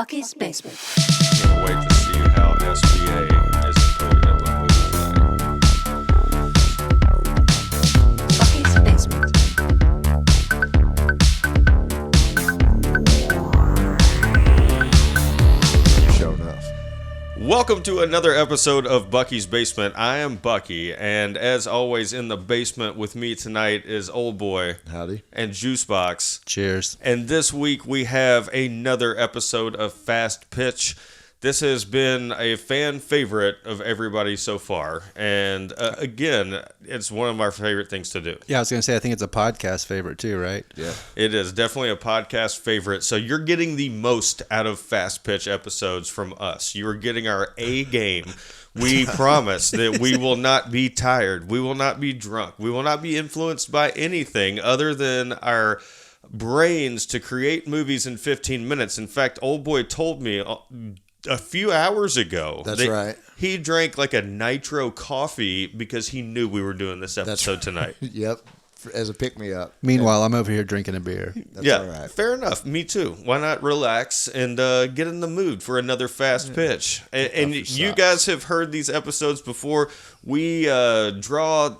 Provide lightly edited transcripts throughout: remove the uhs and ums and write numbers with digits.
Bucky's Basement. Can't wait to see how SBA is included in the movie tonight. Bucky's Basement. Sure enough. Welcome to another episode of Bucky's Basement. I am Bucky, and as always, in the basement with me tonight is Oldboy. Howdy. And Juicebox. Cheers. And this week we have another episode of Fast Pitch. This has been a fan favorite of everybody so far. And again, it's one of our favorite things to do. Yeah, I was going to say, I think it's a podcast favorite too, right? Yeah. It is definitely a podcast favorite. So you're getting the most out of Fast Pitch episodes from us. You are getting our A game. We promise that we will not be tired. We will not be drunk. We will not be influenced by anything other than our brains to create movies in 15 minutes. In fact, Oldboy told me a few hours ago That's right. He drank like a nitro coffee because he knew we were doing this episode tonight. Yep. As a pick-me-up. Meanwhile, I'm over here drinking a beer. That's Yeah, all right. fair enough. Me too. Why not relax and get in the mood for another fast pitch? And you guys have heard these episodes before. We draw,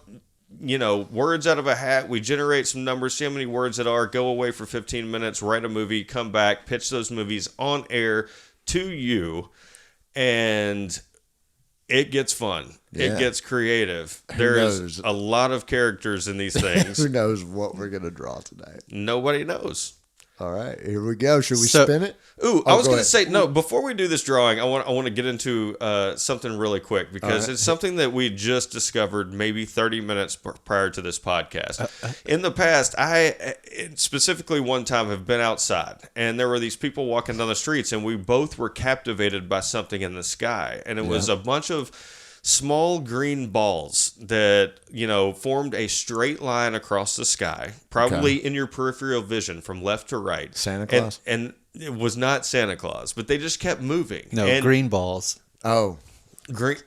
words out of a hat. We generate some numbers, see how many words it are, go away for 15 minutes, write a movie, come back, pitch those movies on air to you, and it gets fun. Yeah. It gets creative. There's knows? a lot of characters in these things. Who knows what we're going to draw tonight? Nobody knows. All right. Here we go. Should we So- spin it? Ooh, I was go going to ahead. say, no, before we do this drawing, I want to get into something really quick because right. it's something that we just discovered maybe 30 minutes prior to this podcast. In the past, I specifically one time have been outside and there were these people walking down the streets and we both were captivated by something in the sky. And it was a bunch of small green balls that, formed a straight line across the sky, probably in your peripheral vision from left to right. Santa Claus? And it was not Santa Claus, but they just kept moving. No, And green balls. Oh. green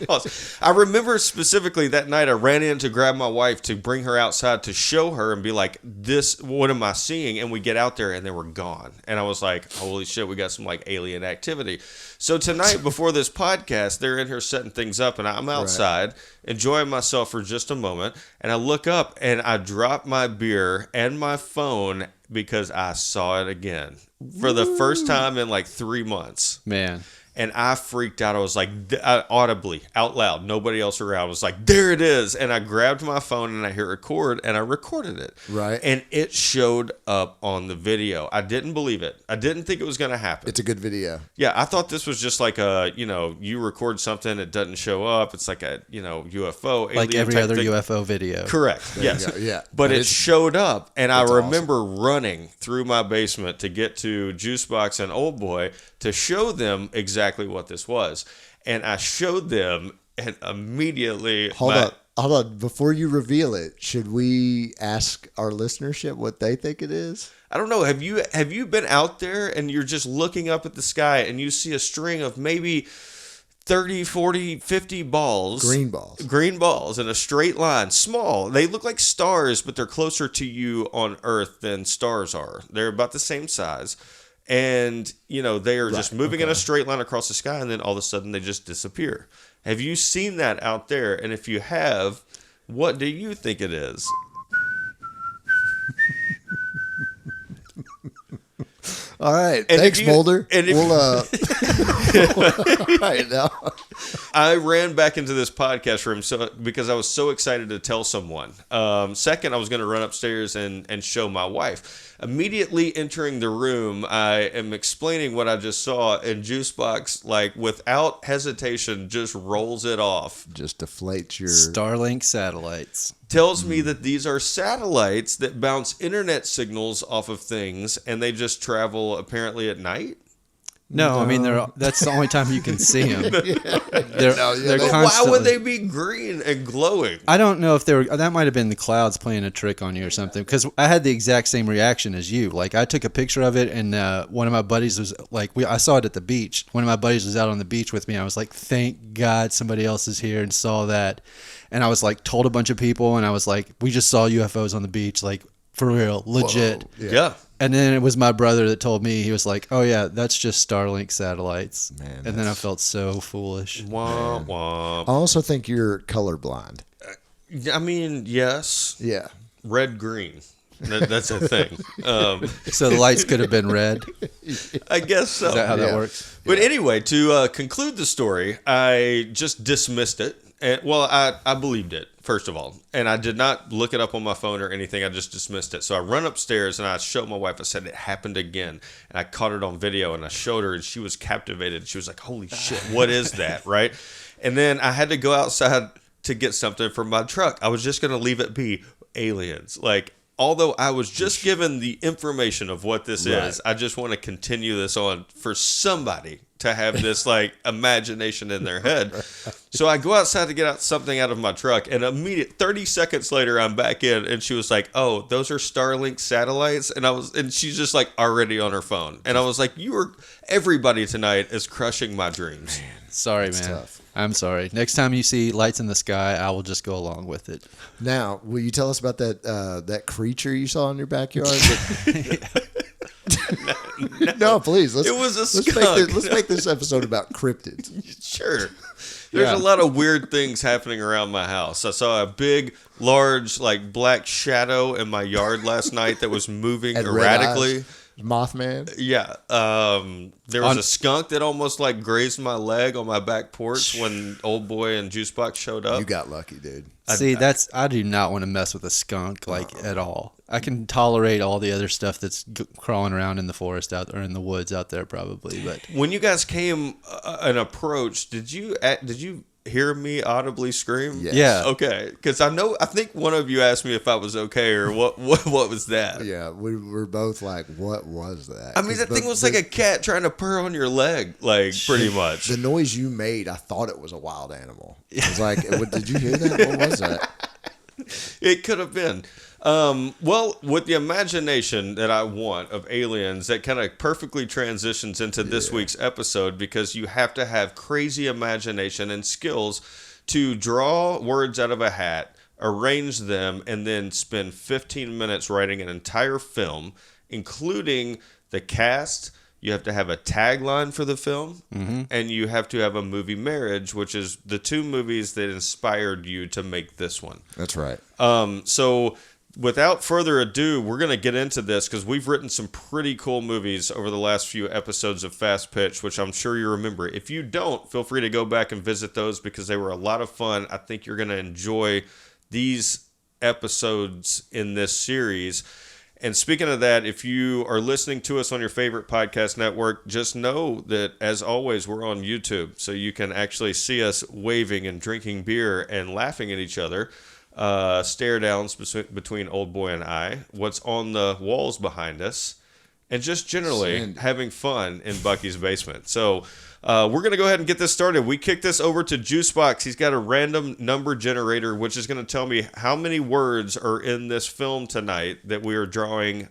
balls. I remember specifically that night I ran in to grab my wife to bring her outside to show her and be like, this, what am I seeing? And we get out there and they were gone. And I was like, holy shit, we got some like alien activity. So tonight before this podcast, they're in here setting things up and I'm outside enjoying myself for just a moment. And I look up and I drop my beer and my phone because I saw it again for the first time in like 3 months. Man. And I freaked out. I was like, audibly, out loud, nobody else around. I was like, there it is. And I grabbed my phone and I hit record and I recorded it. Right. And it showed up on the video. I didn't believe it. I didn't think it was going to happen. It's a good video. Yeah, I thought this was just like you record something, it doesn't show up. It's like a, UFO. Like alien every type other thing. UFO video. Correct. Yes. go. Yeah. But it It's- showed up, and I it's remember running through my basement to get to Juicebox and Oldboy to show them exactly what this was. And I showed them, and immediately... Hold on. Before you reveal it, should we ask our listenership what they think it is? I don't know. Have you been out there and you're just looking up at the sky and you see a string of maybe 30, 40, 50 balls. Green balls. Green balls in a straight line. Small. They look like stars, but they're closer to you on Earth than stars are. They're about the same size. And, they are just moving in a straight line across the sky, and then all of a sudden they just disappear. Have you seen that out there? And if you have, what do you think it is? All right. And Thanks, if you- Mulder. and if- All right, now. I ran back into this podcast room because I was so excited to tell someone. Second, I was going to run upstairs and show my wife. Immediately entering the room, I am explaining what I just saw, and Juicebox, like without hesitation, just rolls it off. Just deflates your... Starlink satellites. Tells me that these are satellites that bounce internet signals off of things, and they just travel apparently at night. No, I mean, that's the only time you can see them. They're But why constantly. would they be green and glowing? I don't know if that might have been the clouds playing a trick on you or something, because I had the exact same reaction as you. Like, I took a picture of it, and one of my buddies was like, I saw it at the beach. One of my buddies was out on the beach with me. I was like, thank God somebody else is here and saw that. And I was like, told a bunch of people, and I was like, we just saw UFOs on the beach. Like, For real, legit. Whoa. Yeah. And then it was my brother that told me, he was like, oh yeah, that's just Starlink satellites. Man, and then I felt so foolish. Womp I womp. also think you're colorblind. I mean, yes. Yeah. Red, green. That's a thing. So the lights could have been red. I guess so. Is that how that Yeah. works? But anyway, to conclude the story, I just dismissed it. And, well, I believed it, first of all. And I did not look it up on my phone or anything. I just dismissed it. So I run upstairs and I showed my wife. I said, it happened again. And I caught it on video and I showed her and she was captivated. She was like, holy shit, what is that, right? And then I had to go outside to get something from my truck. I was just going to leave it be aliens. Like, although I was just given the information of what this is, I just want to continue this on for somebody to have this like imagination in their head. So I go outside to get out something out of my truck, and 30 seconds later I'm back in, and she was like, "Oh, those are Starlink satellites," and she's just like already on her phone, and I was like, everybody tonight is crushing my dreams. Sorry, man. tough. I'm sorry. Next time you see lights in the sky, I will just go along with it. Now, will you tell us about that creature you saw in your backyard? No, please. It was a skunk. Let's make this episode about cryptids. Sure. There's a lot of weird things happening around my house. I saw a big, large, like black shadow in my yard last night that was moving Had red erratically. eyes. Mothman. Yeah. There was a skunk that almost like grazed my leg on my back porch when Oldboy and Juicebox showed up. You got lucky, dude. See, I do not want to mess with a skunk at all. I can tolerate all the other stuff that's crawling around in the forest or in the woods out there probably, but When you guys came and approached, did you hear me audibly scream? Yes. Yeah. Okay, because I think one of you asked me if I was okay or what was that? Yeah, we were both like, what was that? I mean, 'Cause that thing was like a cat trying to purr on your leg, like pretty much. The noise you made, I thought it was a wild animal. It was like, did you hear that? What was that? It could have been. Well, with the imagination that I want of aliens, that kind of perfectly transitions into this week's episode because you have to have crazy imagination and skills to draw words out of a hat, arrange them, and then spend 15 minutes writing an entire film, including the cast. You have to have a tagline for the film, and you have to have a movie marriage, which is the two movies that inspired you to make this one. That's right. So without further ado, we're going to get into this because we've written some pretty cool movies over the last few episodes of Fast Pitch, which I'm sure you remember. If you don't, feel free to go back and visit those because they were a lot of fun. I think you're going to enjoy these episodes in this series. And speaking of that, if you are listening to us on your favorite podcast network, just know that, as always, we're on YouTube. So you can actually see us waving and drinking beer and laughing at each other. Stare downs between Oldboy and I, what's on the walls behind us, and just generally having fun in Bucky's basement. So we're going to go ahead and get this started. We kick this over to Juicebox. He's got a random number generator, which is going to tell me how many words are in this film tonight that we are drawing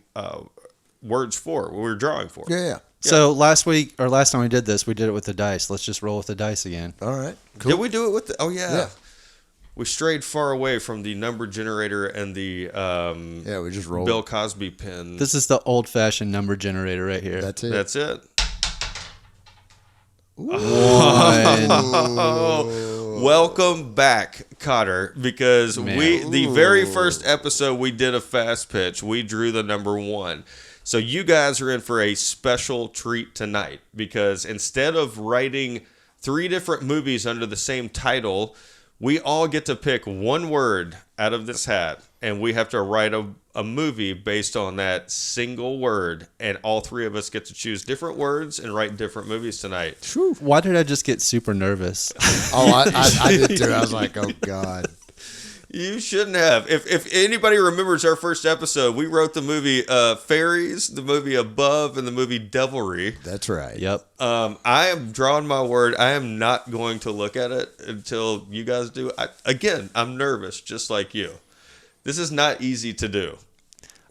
words for. We're drawing for. Yeah. So last time we did this, we did it with the dice. Let's just roll with the dice again. All right. Cool. Did we do it with the... Oh, Yeah. We strayed far away from the number generator and the We just rolled. Bill Cosby pen. This is the old-fashioned number generator right here. That's it. That's it. Welcome back, Cotter, because the very first episode we did a Fast Pitch, we drew the number 1. So you guys are in for a special treat tonight because instead of writing 3 different movies under the same title, we all get to pick one word out of this hat, and we have to write a movie based on that single word, and all 3 of us get to choose different words and write different movies tonight. Why did I just get super nervous? I did too. I was like, oh, God. You shouldn't have. If anybody remembers our first episode, we wrote the movie Fairies, the movie Above, and the movie Devilry. That's right. Yep. I am drawing my word. I am not going to look at it until you guys do. I'm nervous, just like you. This is not easy to do.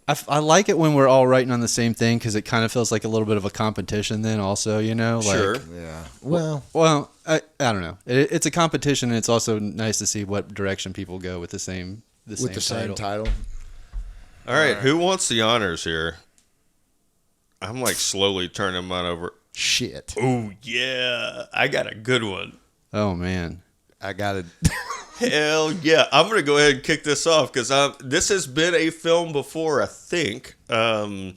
I like it when we're all writing on the same thing because it kind of feels like a little bit of a competition then also, you know? Like, Sure. Yeah. Well, I don't know. It's a competition, and it's also nice to see what direction people go with the same title. Same title. All right, who wants the honors here? I'm like slowly turning mine over. Shit. Oh, yeah. I got a good one. Oh man. I got it. Hell yeah. I'm going to go ahead and kick this off because this has been a film before, I think. The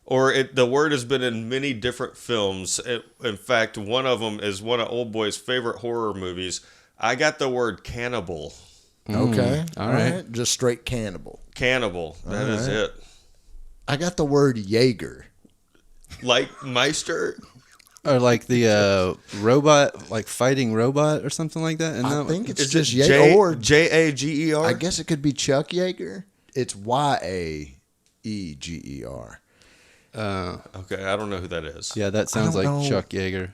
word has been in many different films. In fact, one of them is one of Oldboy's favorite horror movies. I got the word cannibal. Okay. All right. Just straight cannibal. Cannibal. That is right. it. I got the word Yaeger. Like Meister? Or like the robot, like fighting robot or something like that. And I think it's Is just it Yaeger. Or Jaeger? I guess it could be Chuck Yaeger. It's Yaeger. Okay, I don't know who that is. yeah, that sounds like don't know. Chuck Yaeger.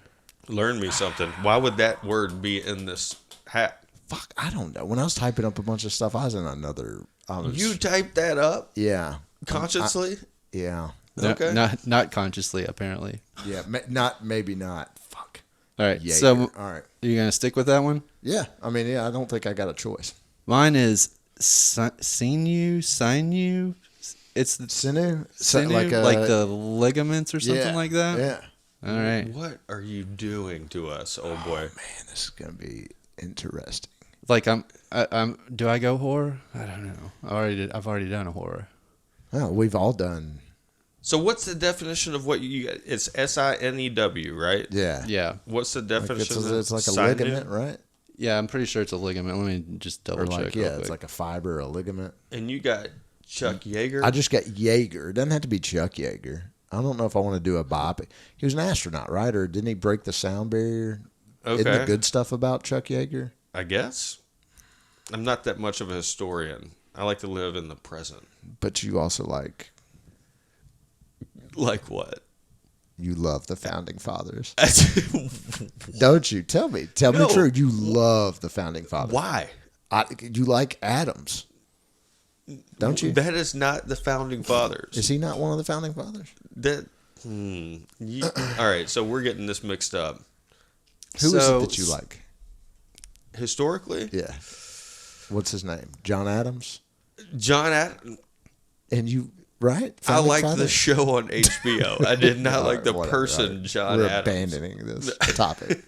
Learn me something. Why would that word be in this hat? Fuck, I don't know. When I was typing up a bunch of stuff, I was in another. You typed that up Yeah. consciously? Yeah. No, Okay. not consciously, apparently. Yeah. Maybe not. Fuck. All right. Yaeger. So All right. you gonna stick with that one? Yeah. I mean, yeah. I don't think I got a choice. Mine is Sinew. It's the Sinew. Sinew, like the ligaments or something like that. Yeah. All right. What are you doing to us, old boy? Man, this is gonna be interesting. Like I'm. Do I go horror? I don't know. I've already done a horror. Oh, we've all done. So what's the definition of what you got? It's Sinew, right? Yeah. Yeah. What's the Like definition? it's like a Sinew? ligament, right? Yeah, I'm pretty sure it's a ligament. Let me just double Or check. like, real yeah, quick. it's like a fiber, a ligament. And you got Chuck Yaeger? I just got Yaeger. It doesn't have to be Chuck Yaeger. I don't know if I want to do a biopic. He was an astronaut, right? Or didn't he break the sound barrier? Okay. Isn't the good stuff about Chuck Yaeger? I guess. I'm not that much of a historian. I like to live in the present. But you also Like what? you love the founding fathers. Why? Don't you? Tell me. Tell me true. You love the founding fathers. You like Adams. Don't you? That is not the founding fathers. Is he not one of the founding fathers? All right, so we're getting this mixed up. Who is So, it that you like? Historically? Yeah. What's his name? John Adams? John Adams. And you, right? I Founding liked the fathers? show on HBO. I did not like the Whatever, person, all right. John We're Adams. abandoning this topic.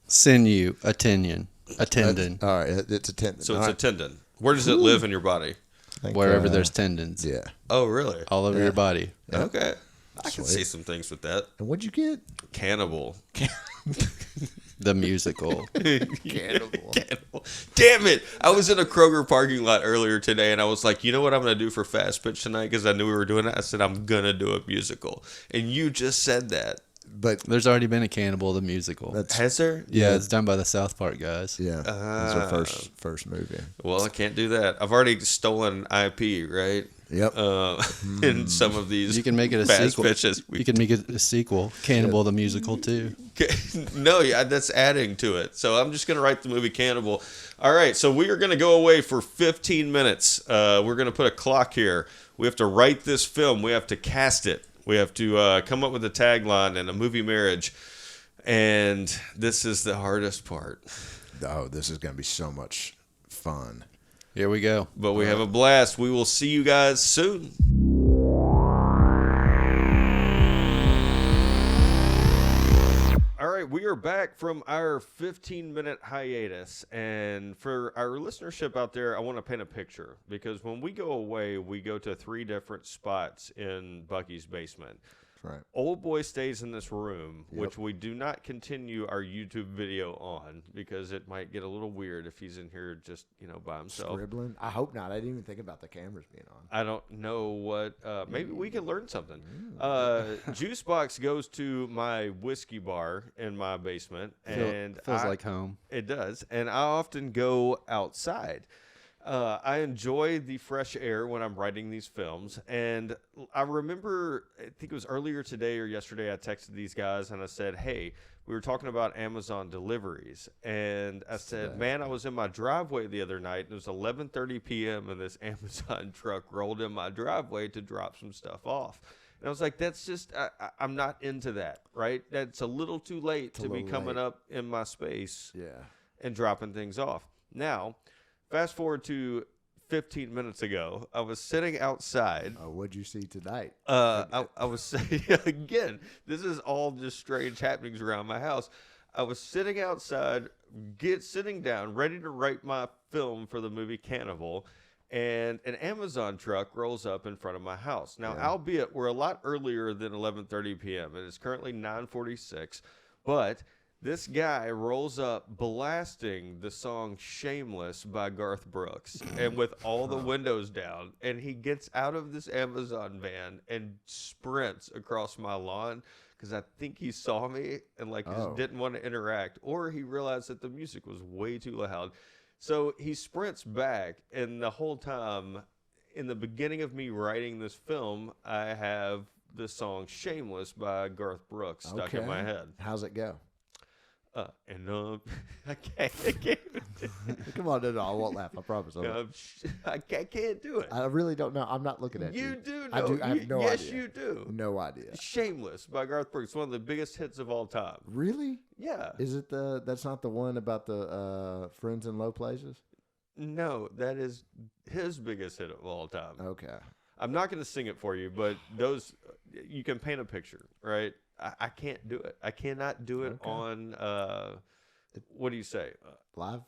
Sinew, attendon. All right. It's a tendon. So All it's a right. tendon. Where does it live in your body? I think, Wherever there's tendons. Yeah. Oh, really? All over your body. Okay. I can Sweet. see some things with that. And what'd you get? Cannibal. The musical. Cannibal. Cannibal. Damn it. I was in a Kroger parking lot earlier today, and I was like, you know what I'm going to do for Fast Pitch tonight? Because I knew we were doing it. I said, I'm going to do a musical. And you just said that. But There's already been a Cannibal, the musical. that's Has there? Yeah, it's done by the South Park guys. yeah. That's our first movie. Well, I can't do that. I've already stolen IP, right? Yep. In some of these You can make it a Fast sequel. Pitches. You can make it a sequel. Cannibal, the musical, too. No, yeah, that's adding to it. So I'm just going to write the movie Cannibal. All right, so we are going to go away for 15 minutes. We're going to put a clock here. We have to write this film. We have to cast it. We have to come up with a tagline and a movie marriage. And this is the hardest part. Oh, this is going to be so much fun. Here we go. But we have a blast. We will see you guys soon. All right, we are back from our 15-minute hiatus. And for our listenership out there, I want to paint a picture. Because when we go away, we go to 3 different spots in Bucky's basement. Right. Oldboy stays in this room, which we do not continue our YouTube video on because it might get a little weird if he's in here just, by himself. Scribbling? I hope not. I didn't even think about the cameras being on. I don't know what. Maybe we can learn something. Juicebox goes to my whiskey bar in my basement, and Feels like home. it does. And I often go outside. I enjoy the fresh air when I'm writing these films. And I remember, I think it was earlier today or yesterday, I texted these guys and I said, hey, we were talking about Amazon deliveries. And I said, man, I was in my driveway the other night and it was 11:30 p.m. and this Amazon truck rolled in my driveway to drop some stuff off. And I was like, that's just, I'm not into that, right? That's a little too late to be coming up in my space and dropping things off. Now, fast forward to 15 minutes ago. I was sitting outside. What'd you see tonight? I was saying, again, this is all just strange happenings around my house. I was sitting outside, sitting down, ready to write my film for the movie Cannibal, and an Amazon truck rolls up in front of my house. Now, albeit we're a lot earlier than 11:30 p.m. It is currently 9:46, but this guy rolls up blasting the song Shameless by Garth Brooks and with all the windows down. And he gets out of this Amazon van and sprints across my lawn because I think he saw me and just didn't want to interact, or he realized that the music was way too loud. So he sprints back, and the whole time, in the beginning of me writing this film, I have the song Shameless by Garth Brooks stuck in my head. How's it go? I can't. Come on, no, I won't laugh. I promise. I can't do it. I really don't know. I'm not looking at you. You do know. I do. I have no idea. Yes, you do. No idea. Shameless by Garth Brooks, one of the biggest hits of all time. Really? Yeah. Is it that's not the one about the friends in low places? No, that is his biggest hit of all time. Okay. I'm not going to sing it for you, but you can paint a picture, right? I can't do it. I cannot do it on, what do you say? Live?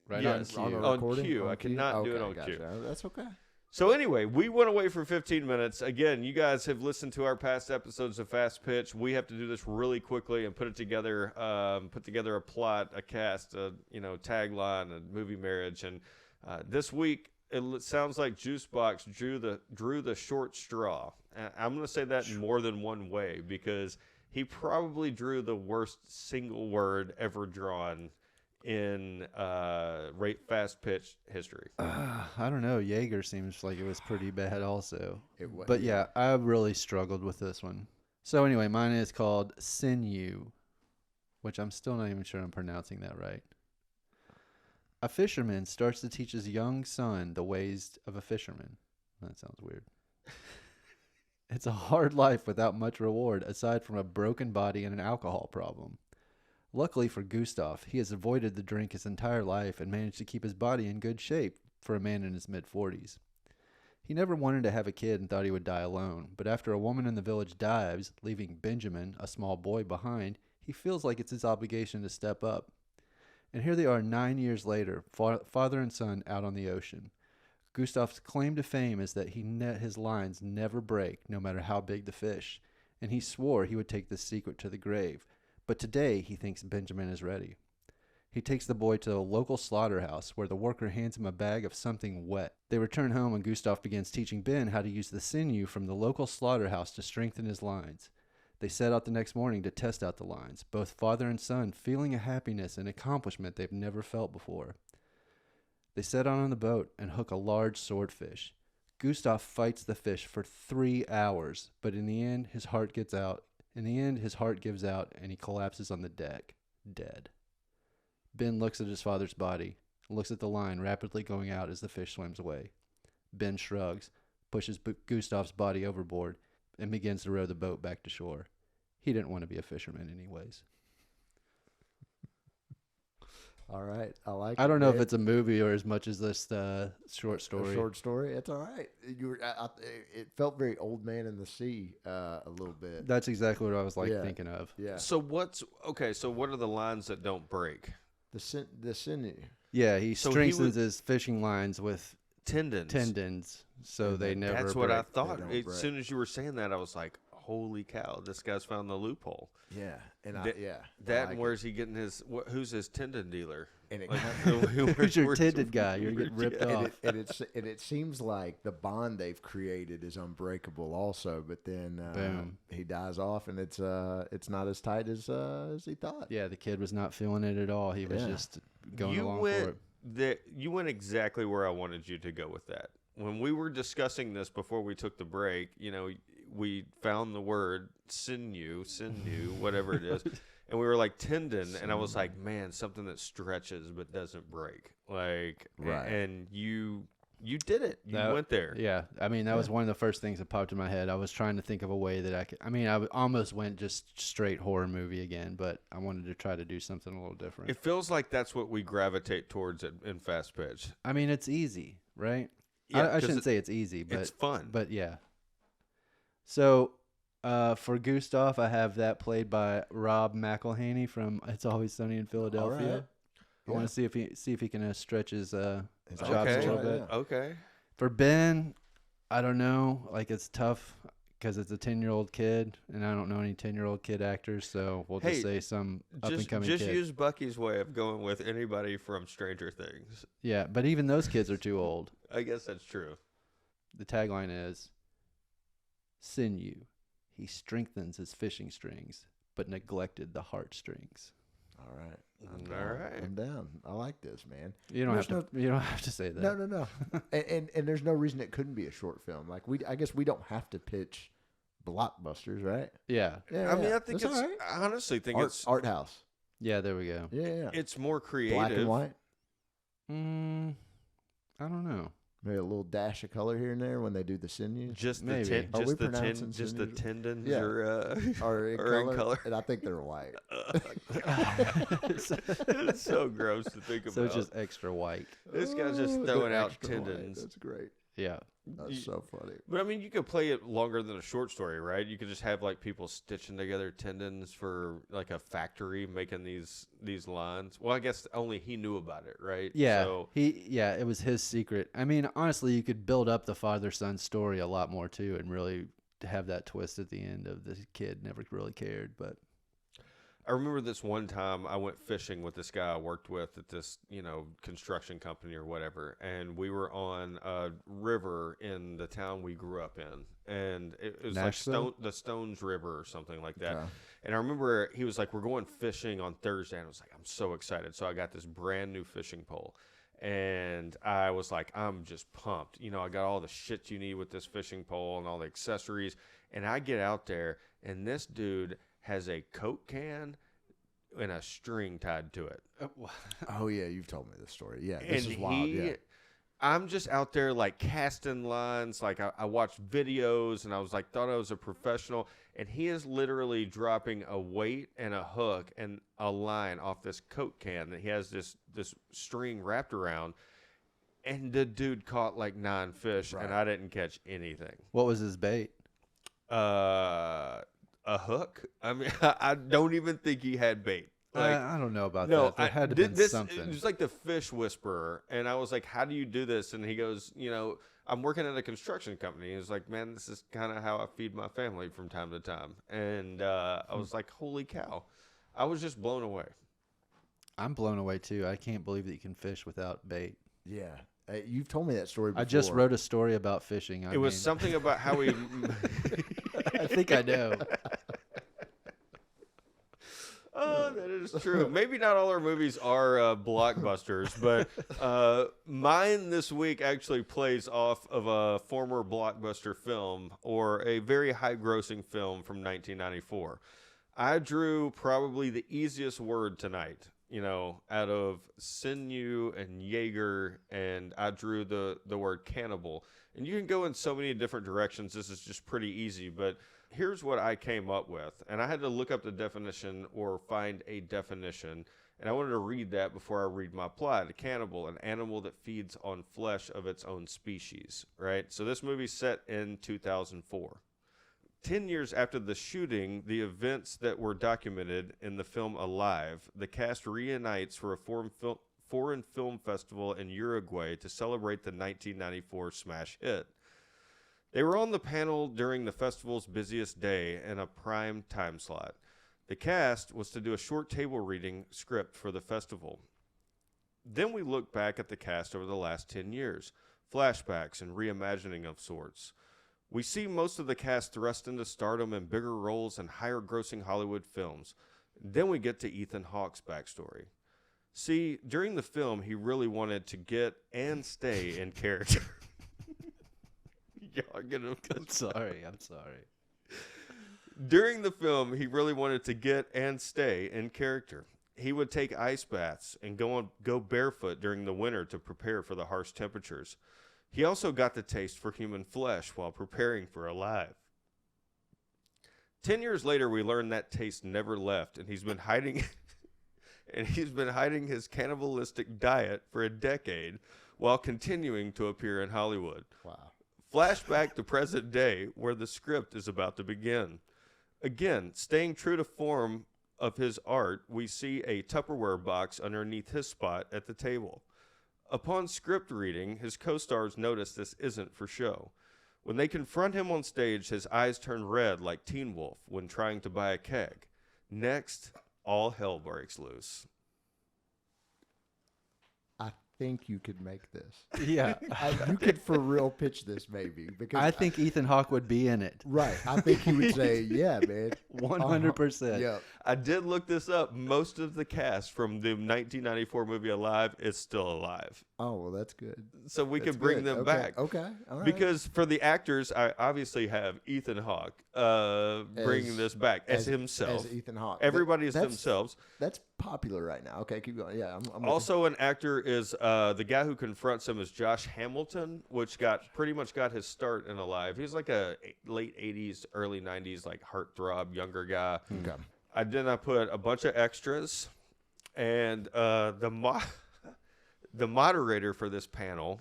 Right, yes, on cue. On cue. I cannot do it on gotcha. cue. That's okay. So anyway, we went away for 15 minutes. Again, you guys have listened to our past episodes of Fast Pitch. We have to do this really quickly and put together a plot, a cast, a tagline, a movie marriage. And this week, it sounds like Juicebox drew the short straw. And I'm going to say that in more than one way because he probably drew the worst single word ever drawn in Fast Pitch history. I don't know. Yaeger seems like it was pretty bad also. But yeah, I really struggled with this one. So anyway, mine is called Sinew, which I'm still not even sure I'm pronouncing that right. A fisherman starts to teach his young son the ways of a fisherman. That sounds weird. It's a hard life without much reward, aside from a broken body and an alcohol problem. Luckily for Gustav, he has avoided the drink his entire life and managed to keep his body in good shape for a man in his mid-40s. He never wanted to have a kid and thought he would die alone, but after a woman in the village dies, leaving Benjamin, a small boy, behind, he feels like it's his obligation to step up. And here they are 9 years later, father and son out on the ocean. Gustav's claim to fame is that his lines never break, no matter how big the fish, and he swore he would take this secret to the grave. But today, he thinks Benjamin is ready. He takes the boy to a local slaughterhouse, where the worker hands him a bag of something wet. They return home, and Gustav begins teaching Ben how to use the sinew from the local slaughterhouse to strengthen his lines. They set out the next morning to test out the lines, both father and son feeling a happiness and accomplishment they've never felt before. They set out on the boat and hook a large swordfish. Gustav fights the fish for 3 hours, but in the end, his heart gives out, and he collapses on the deck, dead. Ben looks at his father's body, looks at the line rapidly going out as the fish swims away. Ben shrugs, pushes Gustav's body overboard, and begins to row the boat back to shore. He didn't want to be a fisherman anyways. All right, I like. I don't know if it's a movie or as much as this short story. A short story. It's all right. It felt very Old Man in the Sea a little bit. That's exactly what I was thinking of. Yeah. So what are the lines that don't break? The sinew. Yeah, he strengthens his fishing lines with tendons, so they never. That's break. what I thought. As soon as you were saying that, I was like, "Holy cow! This guy's found the loophole." Yeah, and where's he getting his? Who's his tendon dealer? And it who's your tendon guy? You're getting ripped off. And it seems like the bond they've created is unbreakable, also. But then he dies off, and it's not as tight as he thought. Yeah, the kid was not feeling it at all. He was just going along for it. You went exactly where I wanted you to go with that. When we were discussing this before we took the break, we found the word sinew, whatever it is, and we were like tendon, and I was like, man, something that stretches but doesn't break, right? And you did it. You went there. Yeah, I mean, that was one of the first things that popped in my head. I was trying to think of a way that I could. I mean, I almost went just straight horror movie again, but I wanted to try to do something a little different. It feels like that's what we gravitate towards in Fast Pitch. I mean, it's easy, right? Yeah, I 'cause shouldn't say it's easy, but it's fun. But yeah. So for Gustav, I have that played by Rob McElhenney from It's Always Sunny in Philadelphia. right. I want to see if he can stretch his chops Okay. a little bit. Yeah. Okay. For Ben, I don't know. Like, it's tough because it's a 10-year-old kid, and I don't know any 10-year-old kid actors, so we'll just say some up-and-coming Just kid. use Bucky's way of going with anybody from Stranger Things. Yeah, but even those kids are too old. I guess that's true. The tagline is, Sinew, he strengthens his fishing strings, but neglected the heartstrings. All right. All right. I'm down. I like this, man. You don't have to say that. No. and there's no reason it couldn't be a short film. Like I guess we don't have to pitch blockbusters, right? Yeah. I mean, I think That's it's. all right. I honestly think it's art house. Yeah, there we go. Yeah. it's more creative. Black and white. I don't know. Maybe a little dash of color here and there when they do the sinews. Just the Maybe. just the tendons Yeah. are in color. And I think they're white. It's so gross to think about. So it's just extra white. This guy's just They're throwing out extra white. tendons. That's great. Yeah. That's so funny. But I mean, you could play it longer than a short story, right? You could just have like people stitching together tendons for like a factory making these lines. Well, I guess only he knew about it, right? Yeah. So, It was his secret. I mean, honestly, you could build up the father-son story a lot more too and really have that twist at the end of the kid never really cared, but I remember this one time I went fishing with this guy I worked with at this, construction company or whatever, and we were on a river in the town we grew up in, and it was Nashville? like the Stones River or something like that. Okay. And I remember he was like, "We're going fishing on Thursday," and I was like, "I'm so excited!" So I got this brand new fishing pole, and I was like, "I'm just pumped." I got all the shit you need with this fishing pole and all the accessories, and I get out there, and this dude has a Coke can and a string tied to it. Oh yeah, you've told me this story. Yeah, this is wild. Yeah. I'm just out there like casting lines. Like I watched videos and I was like, thought I was a professional. And he is literally dropping a weight and a hook and a line off this Coke can that he has this string wrapped around. And the dude caught like 9 fish, and I didn't catch anything. what was his bait? A hook? I mean, I don't even think he had bait. I don't know about No, that. There had to be something. It was like the fish whisperer, and I was like, "How do you do this?" And he goes, "I'm working at a construction company." He was like, "Man, this is kind of how I feed my family from time to time." And I was like, "Holy cow!" I was just blown away. I'm blown away too. I can't believe that you can fish without bait. Yeah. You've told me that story before. I just wrote a story about fishing. It was something about how we. I think I know. Oh, that is true. Maybe not all our movies are blockbusters, but mine this week actually plays off of a former blockbuster film or a very high-grossing film from 1994. I drew probably the easiest word tonight, out of Sinew and Yaeger, and I drew the word cannibal. And you can go in so many different directions. This is just pretty easy, but here's what I came up with. And I had to look up the definition or find a definition. And I wanted to read that before I read my plot. A cannibal, an animal that feeds on flesh of its own species, right? So this movie's set in 2004. 10 years after the shooting, the events that were documented in the film Alive, the cast reunites for a foreign film festival in Uruguay to celebrate the 1994 smash hit. They were on the panel during the festival's busiest day in a prime time slot. The cast was to do a short table reading script for the festival. Then we look back at the cast over the last 10 years, flashbacks and reimagining of sorts. We see most of the cast thrust into stardom in bigger roles in higher-grossing Hollywood films. Then we get to Ethan Hawke's backstory. See, during the film, he really wanted to get and stay in character. Y'all gonna... I'm sorry. During the film, he really wanted to get and stay in character. He would take ice baths and go barefoot during the winter to prepare for the harsh temperatures. He also got the taste for human flesh while preparing for Alive. 10 years later, we learn that taste never left, and he's been hiding his cannibalistic diet for a decade while continuing to appear in Hollywood. Wow. Flashback to present day, where the script is about to begin. Again, staying true to form of his art, we see a Tupperware box underneath his spot at the table. Upon script reading, his co-stars notice this isn't for show. When they confront him on stage, his eyes turn red like Teen Wolf when trying to buy a keg. Next, all hell breaks loose. I think you could make this. Yeah. You could for real pitch this maybe because I think Ethan Hawke would be in it. right. I think he would say, "Yeah, man, 100%. yeah." I did look this up. Most of the cast from the 1994 movie Alive is still alive. Oh well, that's good. So we That's could bring good. them Okay, back. Okay, all right. Because for the actors, I obviously have Ethan Hawke bringing this back as himself. as Ethan Hawke. Everybody is That's- themselves. That's popular right now. Okay, keep going. Yeah, I'm with Also, an actor is the guy who confronts him is Josh Hamilton, which pretty much got his start in Alive. He's like a late 80s, early 90s, like heartthrob, younger guy. you. Okay. I put a bunch of extras, and the moderator for this panel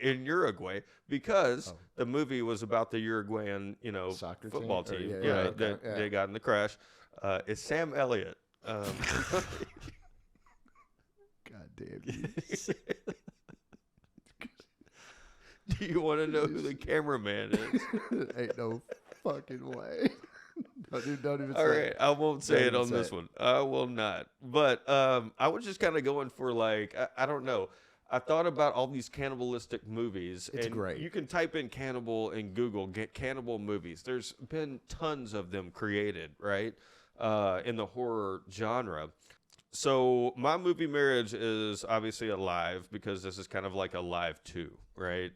in Uruguay, because the movie was about the Uruguayan, Soccer football team? Or- team, yeah, okay, that yeah. they got in the crash. Is Sam Elliott. God damn you. Do you want to know who the cameraman is? Ain't no fucking way. Don't even All say right, it. I won't say Don't it even on say this it. one. I will not. But I was just kind of going for like I don't know. I thought about all these cannibalistic movies. It's and great. You can type in cannibal in Google, get cannibal movies. There's been tons of them created, right, in the horror genre. So my movie marriage is obviously Alive, because this is kind of like Alive 2, right?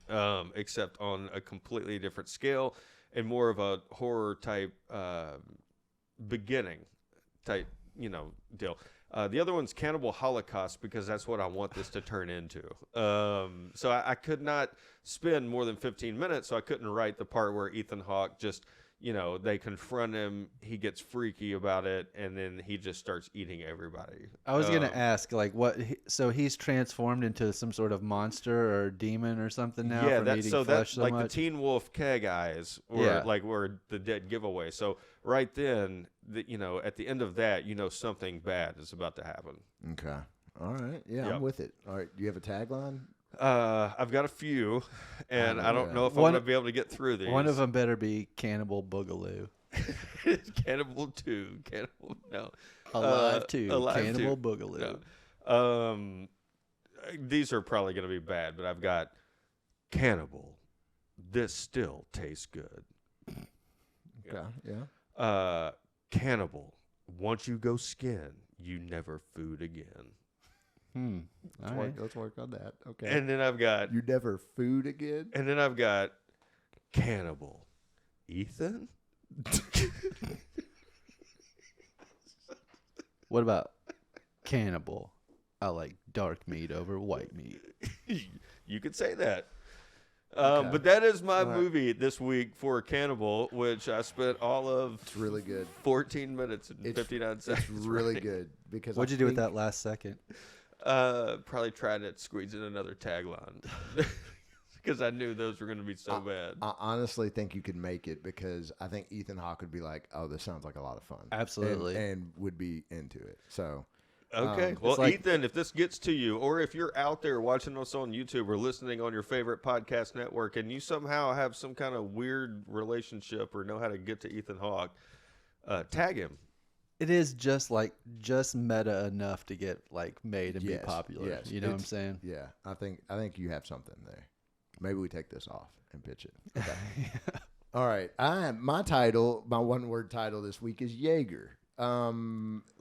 Except on a completely different scale and more of a horror type beginning type, deal. The other one's Cannibal Holocaust, because that's what I want this to turn into. So I could not spend more than 15 minutes, so I couldn't write the part where Ethan Hawke just, they confront him, he gets freaky about it, and then he just starts eating everybody. I was going to ask, like, so he's transformed into some sort of monster or demon or something now Yeah, from that's eating so flesh that's so like much? the Teen Wolf keg eyes, or Yeah. like were the dead giveaway. So right then, at the end of that, something bad is about to happen. Okay. All right. Yeah, Yep. I'm with it. All right. Do you have a tagline? I've got a few, and I don't know if I'm One- going to be able to get through these. One of them better be Cannibal Boogaloo. Cannibal 2, Cannibal, no. Alive 2, Alive Cannibal 2. Boogaloo. No. These are probably going to be bad, but I've got Cannibal. This still tastes good. Okay. Yeah. Cannibal. Once you go skin, you never food again. All right. Let's work on that. Okay. And then I've got you never food again? Cannibal. Ethan? What about Cannibal? I like dark meat over white meat. You could say that. Okay. But that is my All right. movie this week for Cannibal, which I spent all of It's really good. 14 minutes and 59 seconds. It's really writing. good because What'd I you do with think- that last second? Probably tried to squeeze in another tagline because I knew those were going to be so bad. I honestly think you could make it because I think Ethan Hawke would be like, "Oh, this sounds like a lot of fun." Absolutely. and would be into it. So Okay. Well, it's like- Ethan, if this gets to you, or if you're out there watching us on YouTube or listening on your favorite podcast network, and you somehow have some kind of weird relationship or know how to get to Ethan Hawke, tag him. It is just meta enough to get like made and yes, be popular. yes, You know what I'm it's- saying? Yeah, I think you have something there. Maybe we take this off and pitch it. Okay. All right. My one-word title this week is Yaeger.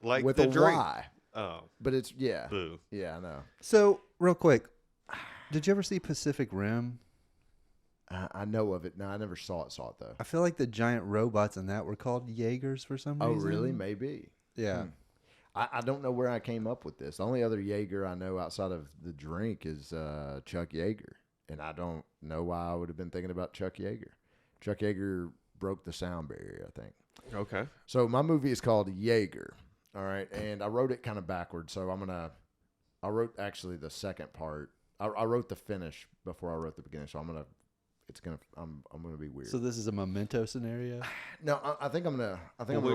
Like with the a drink. Y. Oh, But it's boo. Yeah, I know. So, real quick, did you ever see Pacific Rim? I know of it. No, I never saw it though. I feel like the giant robots in that were called Jaegers for some Oh, reason. really? Maybe. Yeah. I don't know where I came up with this. The only other Yaeger I know outside of the drink is Chuck Yaeger. And I don't know why I would have been thinking about Chuck Yaeger. Chuck Yaeger broke the sound barrier, I think. Okay. So my movie is called Yaeger. All right. And I wrote it kind of backwards. So I wrote actually the second part. I wrote the finish before I wrote the beginning, so I'm gonna be weird. So this is a memento scenario. No, I think I'm gonna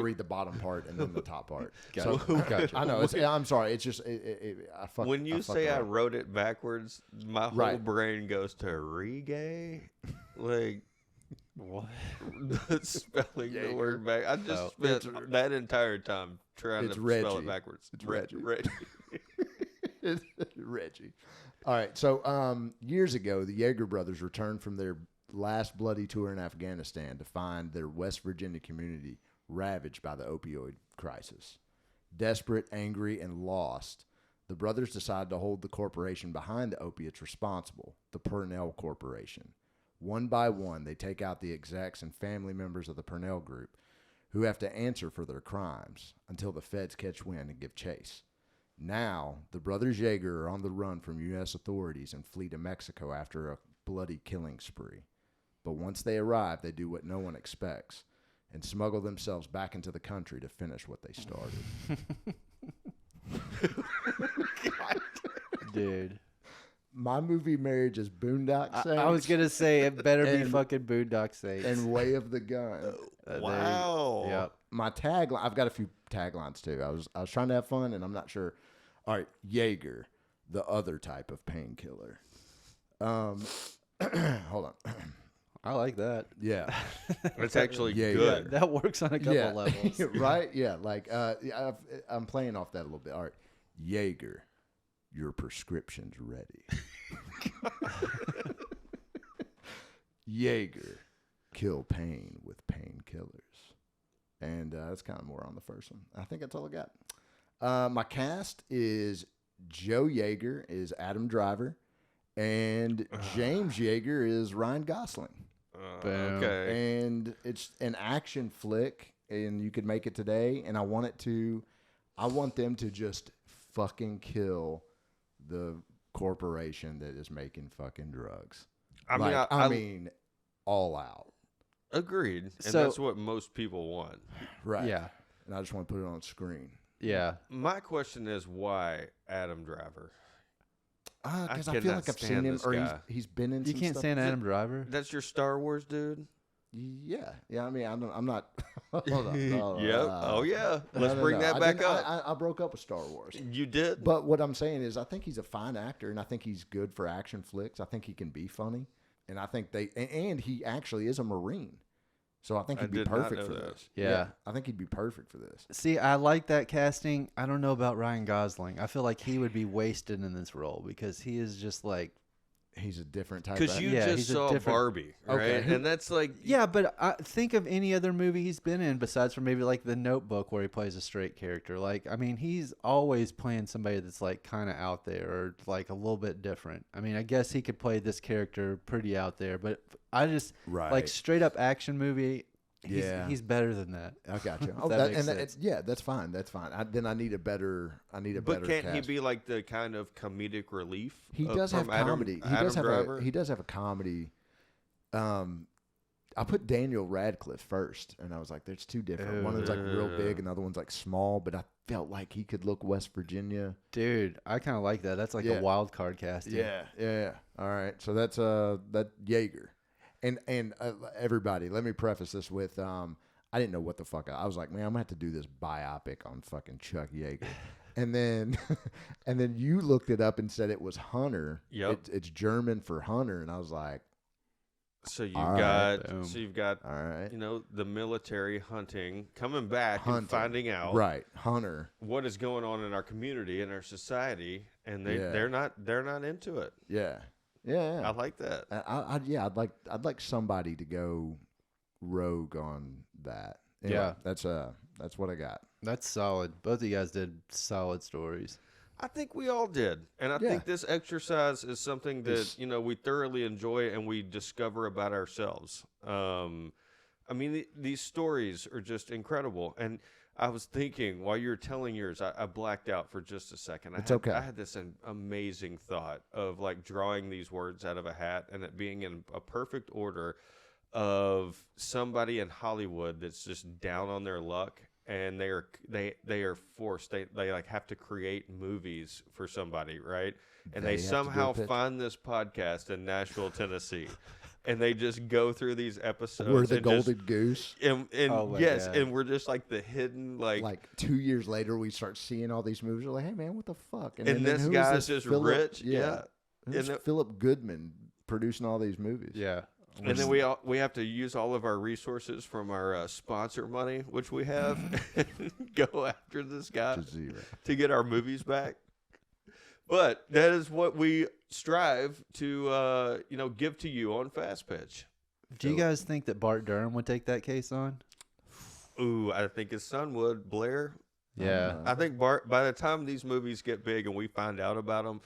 read the bottom part and then the top part. Gotcha. So, Gotcha. I know. I'm sorry. It's just I fucked. When you say I up. wrote it backwards, my whole Right. brain goes to reggae. Like, What? spelling the word back. I just spent that entire time trying to spell Reggie. it backwards. It's Reggie. Reggie. Reggie. All right. So years ago, the Yaeger brothers returned from their last bloody tour in Afghanistan to find their West Virginia community ravaged by the opioid crisis. Desperate, angry, and lost, the brothers decided to hold the corporation behind the opiates responsible, the Purnell Corporation. One by one, they take out the execs and family members of the Purnell Group who have to answer for their crimes until the feds catch wind and give chase. Now, the brothers Yaeger are on the run from U.S. authorities and flee to Mexico after a bloody killing spree. But once they arrive, they do what no one expects and smuggle themselves back into the country to finish what they started. Dude. My movie Marriage is Boondock Saints. I was going to say it better be And- fucking Boondock Saints. and Way of the Gun. Wow. Yep. My tagline, I've got a few taglines too. I was trying to have fun and I'm not sure. All right, Yaeger, the other type of painkiller. Hold on. I like that. Yeah. It's actually Yeah, good. That works on a couple yeah. levels. Right? Yeah, like I'm playing off that a little bit. All right. Yaeger, your prescription's ready. Yaeger, kill pain with painkillers. And that's kind of more on the first one. I think that's all I got. My cast is Joe Yaeger is Adam Driver, and James Yaeger is Ryan Gosling. Boom. Okay. And it's an action flick, and you could make it today. And I want them to just fucking kill the corporation that is making fucking drugs. I mean, all out. agreed. And So- that's what most people want. Right. Yeah. And I just want to put it on screen. Yeah. My question is, why Adam Driver? Because I feel cannot like I've seen stand him, this or guy. he's been in. You some can't stuff. stand Adam Driver. That's your Star Wars dude? Yeah. I mean, I'm not. Hold on. Yep. Oh, yeah. Let's No, bring no. that I back didn't- up. I broke up with Star Wars. You did? But what I'm saying is, I think he's a fine actor, and I think he's good for action flicks. I think he can be funny, and I think and he actually is a Marine, so I think I he'd be did not perfect know for that. this. Yeah. I think he'd be perfect for this. See, I like that casting. I don't know about Ryan Gosling. I feel like he would be wasted in this role because he is just like, He's a different type. Because of you Yeah, just he's a saw different- Barbie, right? Okay. And that's like, yeah, but think of any other movie he's been in besides for maybe like The Notebook where he plays a straight character. Like, I mean, he's always playing somebody that's like kind of out there or like a little bit different. I mean, I guess he could play this character pretty out there, but I just Right. like straight up action movie. Yeah. He's better than that. I got you. If that makes sense. Yeah, that's fine. That's fine. Then I need a better. but better can't he cast. be like the kind of comedic relief? He does have from Adam- comedy. He Adam does have Driver? he does have a comedy. I put Daniel Radcliffe first, and I was like, "There's two different. One is like real big, and the other one's like small." But I felt like he could look West Virginia. Dude, I kind of like that. That's like Yeah. a wild card casting. Yeah. All right, so that's that Yaeger, and everybody. Let me preface this with I didn't know what the fuck I was like. Man, I'm gonna have to do this biopic on fucking Chuck Yaeger. And then, and then you looked it up and said it was Hunter. Yep. It's German for hunter, and I was like, So you've All right. got, Boom. so you've got, all right, you know, the military hunting, coming back and Hunting. finding out right, Hunter. what is going on in our community and our society, and Yeah. they're not into it. Yeah. I like that. I'd like somebody to go rogue on that. Anyway, Yeah. that's what I got. That's solid. Both of you guys did solid stories. I think we all did, and I Yeah. think this exercise is something that It's- we thoroughly enjoy and we discover about ourselves. I mean, these stories are just incredible, and I was thinking while you were telling yours, I blacked out for just a second. It's okay. I had this amazing thought of like drawing these words out of a hat and it being in a perfect order of somebody in Hollywood that's just down on their luck and they are forced. They like have to create movies for somebody, right? And they have to do a somehow pitch. find this podcast in Nashville, Tennessee, and they just go through these episodes. We're the and just- golden goose. and Oh my yes, God. and we're just like the hidden Like 2 years later, we start seeing all these movies. We're like, hey man, what the fuck? and then this who is guy's this just Philip- rich, yeah. Who's And Philip Goodman producing all these movies? Yeah. And then we have to use all of our resources from our sponsor money, which we have, and go after this guy To zero. to get our movies back. But that is what we strive to, give to you on Fast Pitch. Do you guys think that Bart Durham would take that case on? Ooh, I think his son would, Blair. Yeah. I think Bart, by the time these movies get big and we find out about them,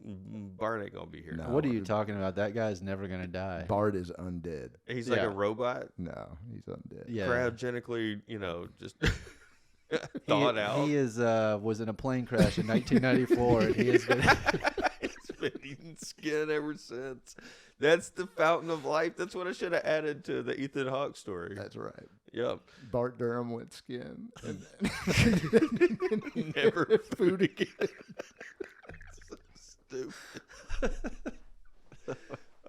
Bart ain't going to be here. No. What are you talking about? That guy's never going to die. Bart is undead. He's like Yeah. a robot, No, he's undead. Yeah. cryogenically, just thawed out. He is was in a plane crash in 1994, and he has been. He's been eating skin ever since. That's the fountain of life. That's what I should have added to the Ethan Hawke story. That's right. Yep. Bart Durham went skin and Never food again. So stupid.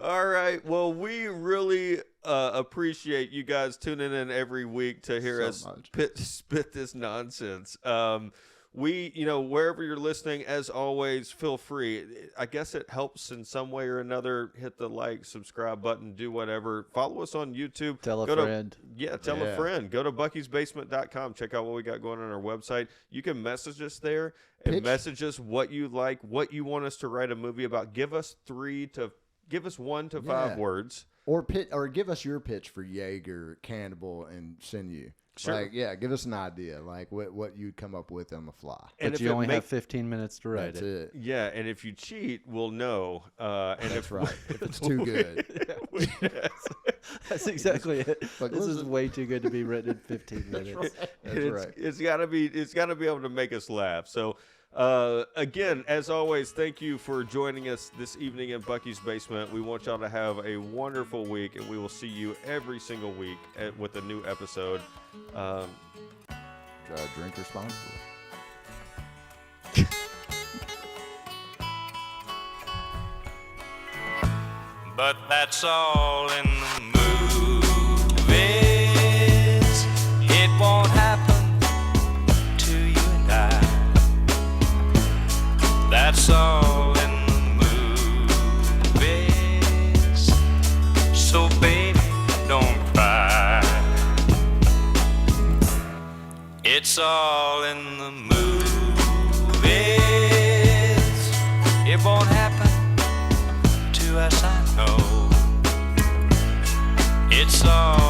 All right. Well, we really appreciate you guys tuning in every week to hear So us much. spit this nonsense. We, wherever you're listening, as always, feel free. I guess it helps in some way or another. Hit the like, subscribe button, do whatever. Follow us on YouTube. Tell a Go friend. Tell a Yeah. friend. Go to buckysbasement.com. Check out what we got going on our website. You can message us there and Pitch. message us what you like, what you want us to write a movie about. Give us 1 to 5 Yeah. words. or give us your pitch for Yaeger, Cannibal, and Sinew. Sure. Like, give us an idea, like what you'd come up with on the fly. And But if you it only make- have 15 minutes to write That's it. it. Yeah, and if you cheat, we'll know. And That's right. If it's too good. That's exactly it. Like, This is listen- way too good to be written in 15 minutes. That's right. It's gotta be able to make us laugh. So again, as always, thank you for joining us this evening in Bucky's Basement. We want y'all to have a wonderful week, and we will see you every single week with a new episode. Drink responsibly. But that's all in the movies. It won't happen to you and I. That's all in the movies. So baby, don't cry. It's all in the movies. It won't happen to us, I know. It's all